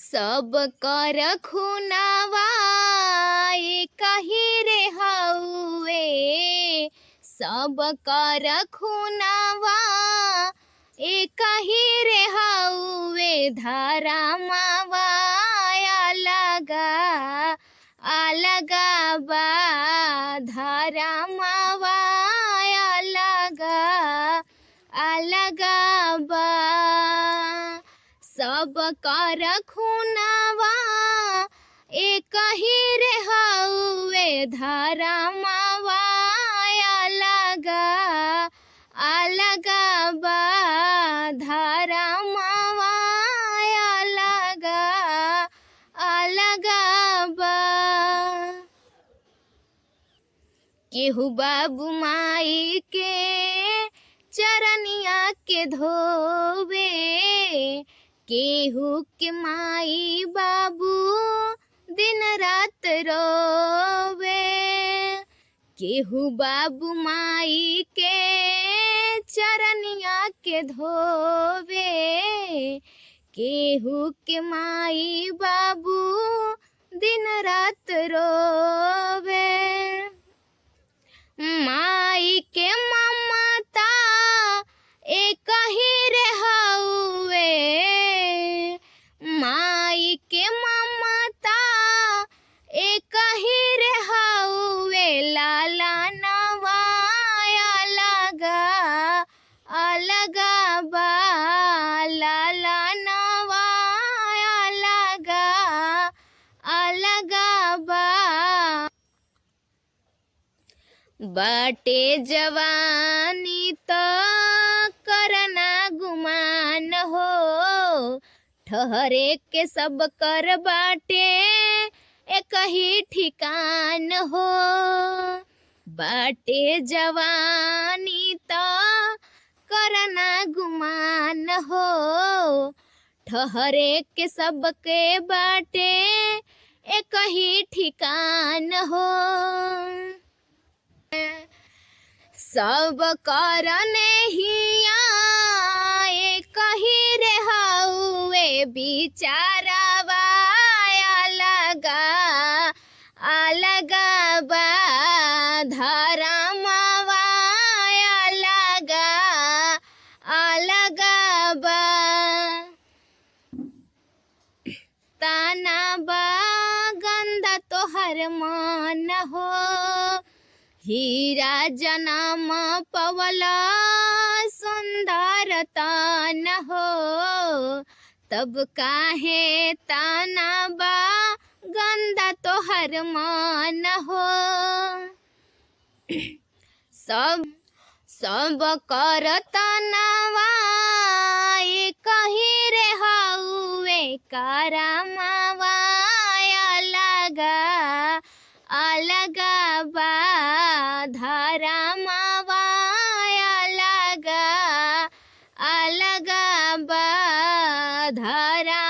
सब कर खुनावा कही रे हउए, सब कर खुनावा कही रे हउए, धारा मावा अलगा अलगा बा, धारा मावा अलगा अलगा बा। सब कर खुनावा कही रे हउए, धारा मावा अलगा अलगा बा, धारा मावा अलगा अलगा बा। केहू बाबू माई के चरनिया के धोवे, केहू के माई बाबू दिन रात रोवे, केहू बाबू माई के चरनिया के धोवे, केहू के माई बाबू दिन रात रोवे। माई के ममता कही रे हउए, माई के ममता कही रे हउए, लाला नवा अलगा अलगा बा, लाला नवा अलगा अलगा बा। बाटे जवानी त करना गुमान हो, ठहरे के सब कर बाटे एक ही ठिकान हो। बाटे जवानी त करना गुमान हो, ठहरे के सब के बाटे एक ही ठिकान हो। सब करने हिया कही रे हउए, बिचारावा अलगा अलगा बा, धारा मावा अलगा अलगा बा। ताना बा गंदा तोहर मन हो, हीरा जनम पवला सुंदर तान हो, तब काहे ताना बा गंदा तोहर मन हो। सब कर तनवा कही रे हउए, कारा मावा अलगा अलगा बा, धारा मावा अलगा अलगा बा, धारा